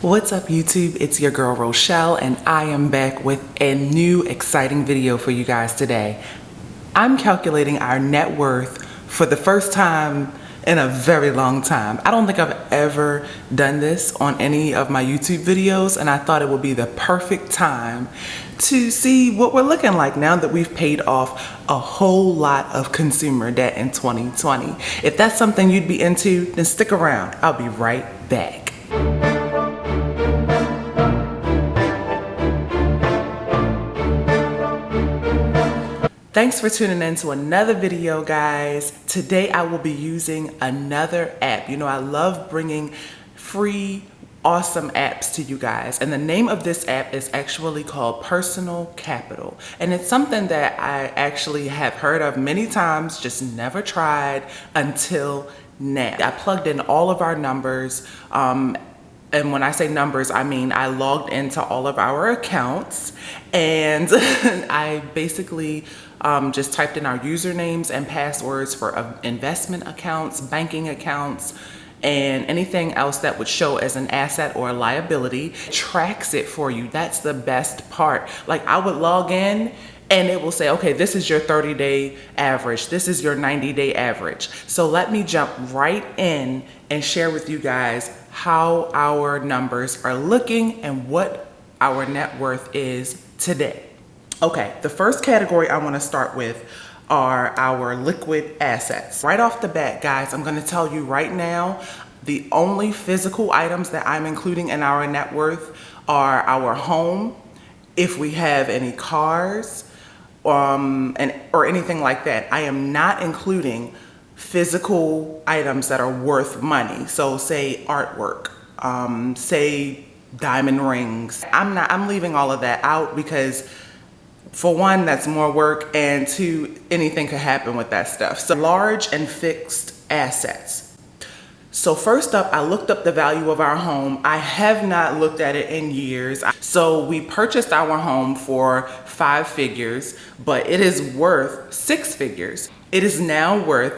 What's up YouTube? It's your girl Rochelle and I am back with a new exciting video for you guys today. I'm calculating our net worth for the first time in a very long time. I don't think I've ever done this on any of my YouTube videos, and I thought it would be the perfect time to see what we're looking like now that we've paid off a whole lot of consumer debt in 2020. If that's something you'd be into, then stick around. I'll be right back. Thanks for tuning in to another video, guys. Today I will be using another app. You know, I love bringing free, awesome apps to you guys. And the name of this app is actually called Personal Capital. And it's something that I actually have heard of many times, just never tried until now. I plugged in all of our numbers. And when I say numbers, I mean I logged into all of our accounts and I basically just typed in our usernames and passwords for investment accounts, banking accounts, and anything else that would show as an asset or a liability. It tracks it for you. That's the best part. Like, I would log in and it will say, okay, this is your 30-day average. This is your 90-day average. So let me jump right in and share with you guys how our numbers are looking and what our net worth is today. Okay, the first category I want to start with are our liquid assets. Right off the bat, guys, I'm going to tell you right now, the only physical items that I'm including in our net worth are our home, if we have any cars, or anything like that. I am not including physical items that are worth money. So say artwork, say diamond rings. I'm leaving all of that out because, for one, that's more work, and two, anything could happen with that stuff. So large and fixed assets. So first up, I looked up the value of our home. I have not looked at it in years. So we purchased our home for 5 figures, but it is worth 6 figures. It is now worth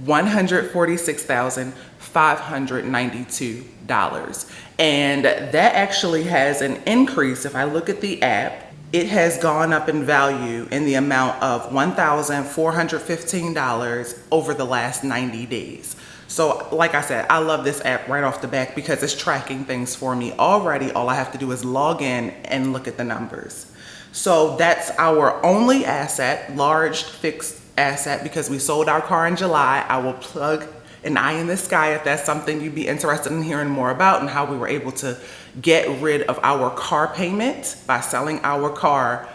$146,592. And that actually has an increase. If I look at the app, it has gone up in value in the amount of $1,415 over the last 90 days. So like I said, I love this app right off the bat because it's tracking things for me already. All I have to do is log in and look at the numbers. So that's our only asset, large fixed asset, because we sold our car in July. I will plug an eye in the sky if that's something you'd be interested in hearing more about, and how we were able to get rid of our car payment by selling our car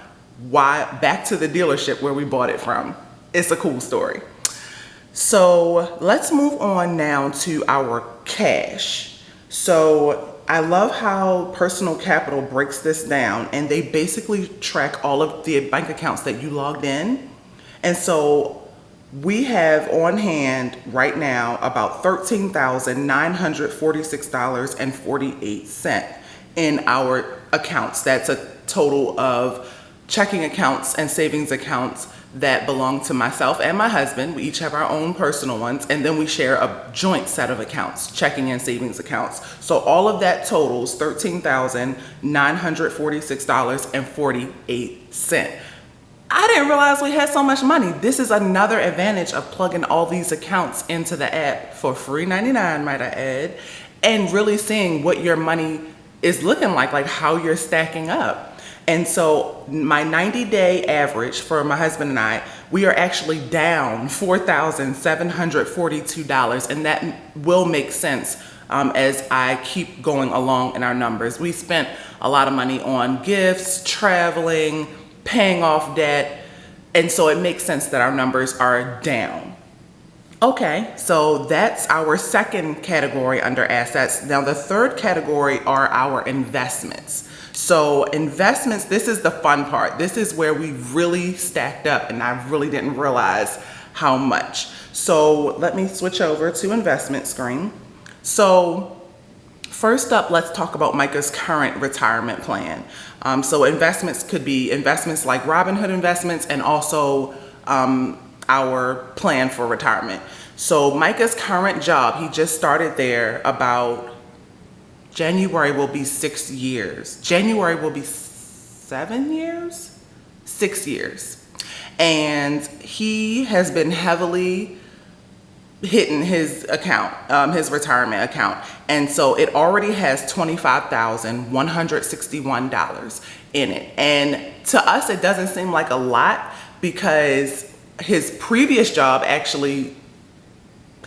back to the dealership where we bought it from. It's a cool story. So let's move on now to our cash. So I love how Personal Capital breaks this down, and they basically track all of the bank accounts that you logged in. And so we have on hand right now about $13,946.48 in our accounts. That's a total of checking accounts and savings accounts that belong to myself and my husband. We each have our own personal ones, and then we share a joint set of accounts, checking and savings accounts. So all of that totals $13,946.48. I didn't realize we had so much money. This is another advantage of plugging all these accounts into the app for free 99, might I add, and really seeing what your money is looking like how you're stacking up. And so my 90-day average for my husband and I, we are actually down $4,742, and that will make sense as I keep going along in our numbers. We spent a lot of money on gifts, traveling, paying off debt, and so it makes sense that our numbers are down. Okay, so that's our second category under assets. Now the third category are our investments. So investments, this is the fun part. This is where we really stacked up, and I really didn't realize how much. So let me switch over to investment screen. So first up, let's talk about Micah's current retirement plan. So investments could be investments like Robinhood investments, and also our plan for retirement. So Micah's current job, he just started there about January will be 6 years. January will be 7 years? 6 years. And he has been heavily hitting his account, his retirement account. And so it already has $25,161 in it. And to us, it doesn't seem like a lot because his previous job actually,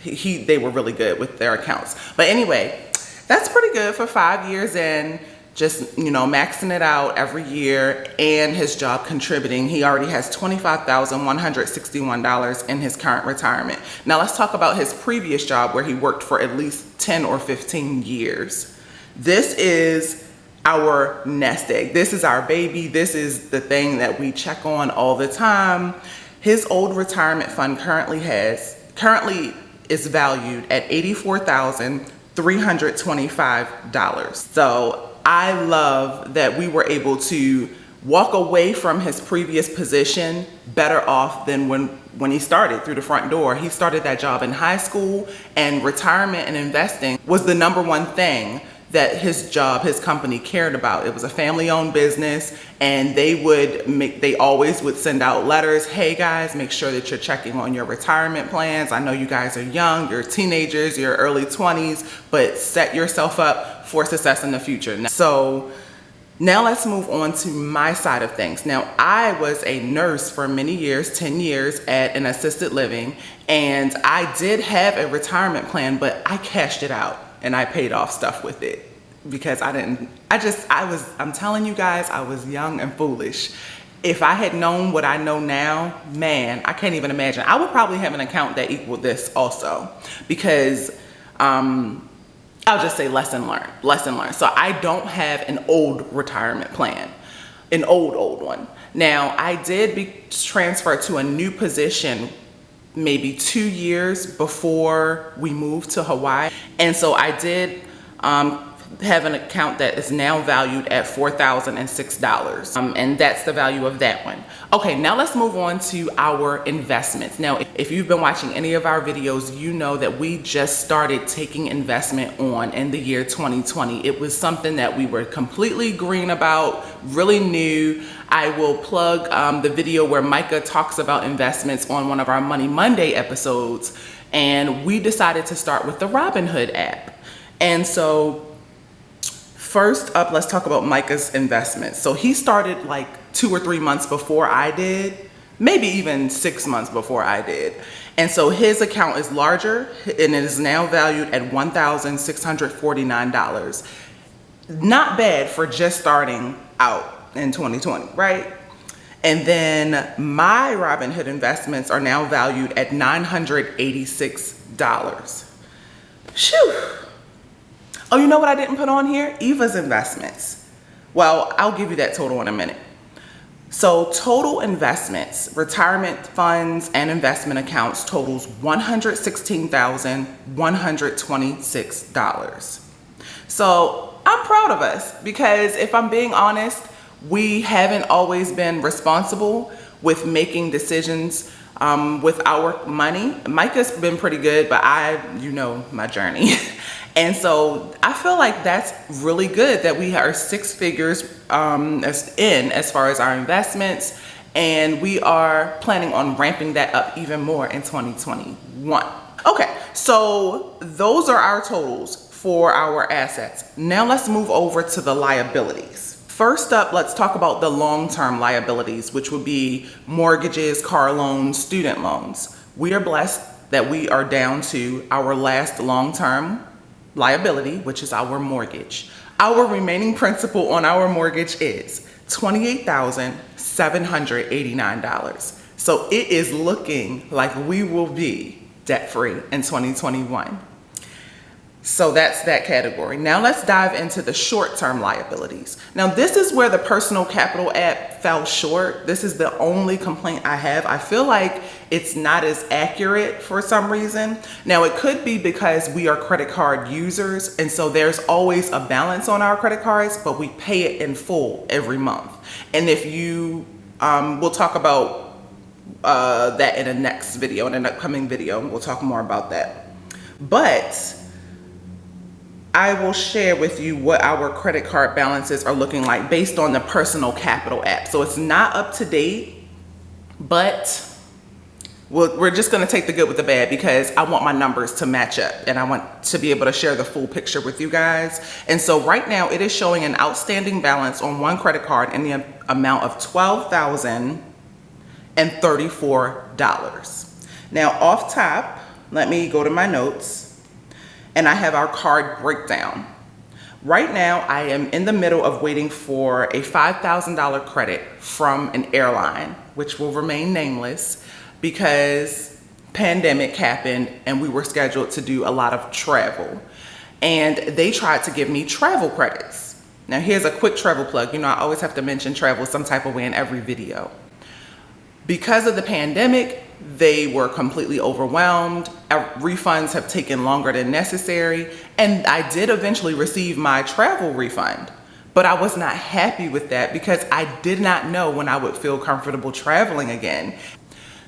they were really good with their accounts. But anyway, that's pretty good for 5 years in, just, you know, maxing it out every year, and his job contributing. He already has $25,161 in his current retirement. Now let's talk about his previous job where he worked for at least 10 or 15 years. This is our nest egg. This is our baby. This is the thing that we check on all the time. His old retirement fund currently is valued at $84,325. So I love that we were able to walk away from his previous position better off than when he started through the front door. He started that job in high school, and retirement and investing was the #1 thing that his company cared about. It was a family-owned business, and they always would send out letters. Hey guys, make sure that you're checking on your retirement plans. I know you guys are young, you're teenagers, you're early 20s, but set yourself up for success in the future. So now let's move on to my side of things. Now, I was a nurse for many years, 10 years at an assisted living, and I did have a retirement plan, but I cashed it out. And I paid off stuff with it because I'm telling you guys, I was young and foolish. If I had known what I know now, man, I can't even imagine. I would probably have an account that equaled this also, because I'll just say lesson learned. So I don't have an old retirement plan, an old one. Now, I did be transferred to a new position maybe 2 years before we moved to Hawaii. And so I did have an account that is now valued at $4,006. And that's the value of that one. Okay, now let's move on to our investments. Now, if you've been watching any of our videos, you know that we just started taking investment on in the year 2020. It was something that we were completely green about, really new. I will plug the video where Micah talks about investments on one of our Money Monday episodes. And we decided to start with the Robinhood app. And so first up, let's talk about Micah's investments. So he started like 2 or 3 months before I did, maybe even 6 months before I did. And so his account is larger, and it is now valued at $1,649. Not bad for just starting out in 2020, right? And then my Robinhood investments are now valued at $986. Phew. Oh, you know what I didn't put on here? Eva's investments. Well, I'll give you that total in a minute. So total investments, retirement funds and investment accounts totals $116,126. So I'm proud of us because if I'm being honest, we haven't always been responsible with making decisions with our money. Micah's been pretty good, but you know my journey. And so I feel like that's really good that we are 6 figures as far as our investments, and we are planning on ramping that up even more in 2021. Okay, so those are our totals for our assets. Now let's move over to the liabilities. First up, let's talk about the long-term liabilities, which would be mortgages, car loans, student loans. We are blessed that we are down to our last long-term liability, which is our mortgage. Our remaining principal on our mortgage is $28,789. So it is looking like we will be debt-free in 2021. So that's that category. Now let's dive into the short-term liabilities. Now this is where the personal capital app fell short. This is the only complaint I have. I feel like it's not as accurate for some reason. Now it could be because we are credit card users, and so there's always a balance on our credit cards, but we pay it in full every month. And if you, we'll talk about that in a next video, in an upcoming video, we'll talk more about that. But I will share with you what our credit card balances are looking like based on the Personal Capital app. So it's not up to date, but we're just going to take the good with the bad because I want my numbers to match up and I want to be able to share the full picture with you guys. And so right now it is showing an outstanding balance on one credit card in the amount of $12,034. Now off top, let me go to my notes and I have our card breakdown. Right now I am in the middle of waiting for a $5,000 credit from an airline, which will remain nameless, because pandemic happened and we were scheduled to do a lot of travel. And they tried to give me travel credits. Now here's a quick travel plug. You know, I always have to mention travel some type of way in every video. Because of the pandemic, they were completely overwhelmed. Refunds have taken longer than necessary. And I did eventually receive my travel refund. But I was not happy with that because I did not know when I would feel comfortable traveling again.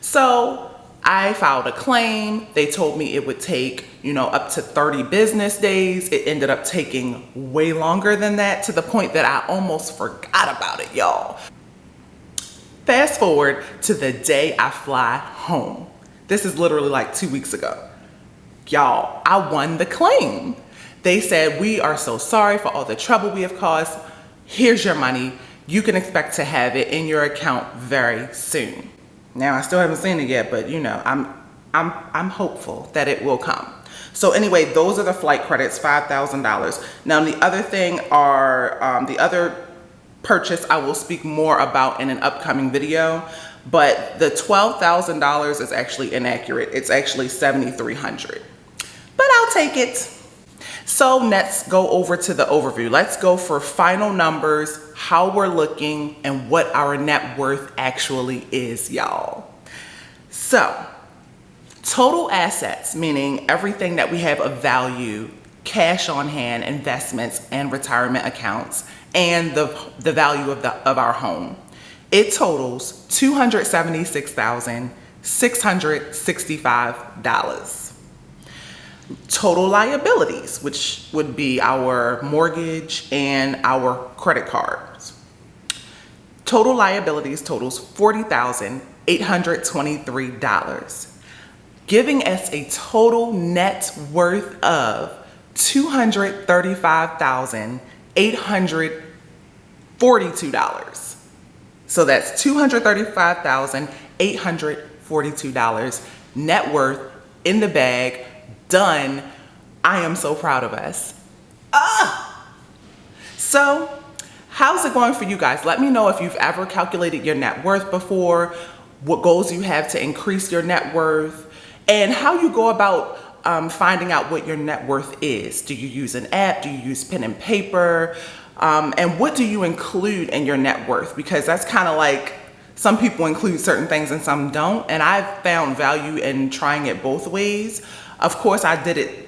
So I filed a claim. They told me it would take, you know, up to 30 business days. It ended up taking way longer than that, to the point that I almost forgot about it, y'all. Fast forward to the day I fly home. This is literally like 2 weeks ago. Y'all, I won the claim. They said, we are so sorry for all the trouble we have caused. Here's your money. You can expect to have it in your account very soon. Now, I still haven't seen it yet, but you know, I'm hopeful that it will come. So anyway, those are the flight credits, $5,000. Now, the other thing are, the other purchase I will speak more about in an upcoming video, but the $12,000 is actually inaccurate. It's actually $7,300, but I'll take it. So let's go over to the overview. Let's go for final numbers, how we're looking, and what our net worth actually is, y'all. So total assets, meaning everything that we have of value, cash on hand, investments, and retirement accounts, and the value of our home. It totals $276,665. Total liabilities, which would be our mortgage and our credit cards. Total liabilities totals $40,823, giving us a total net worth of $235,842. So that's $235,842 net worth in the bag. Done. I am so proud of us. So how's it going for you guys? Let me know if you've ever calculated your net worth before, what goals you have to increase your net worth, and how you go about finding out what your net worth is. Do you use an app? Do you use pen and paper? And what do you include in your net worth? Because that's kind of like, some people include certain things and some don't. And I've found value in trying it both ways. Of course, I did it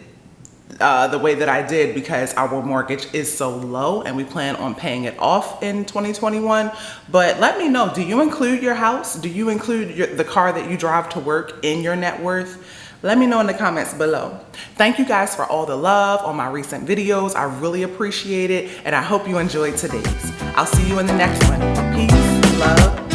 the way that I did because our mortgage is so low and we plan on paying it off in 2021. But let me know, do you include your house? Do you include the car that you drive to work in your net worth? Let me know in the comments below. Thank you guys for all the love on my recent videos. I really appreciate it, and I hope you enjoyed today's. I'll see you in the next one. Peace, love,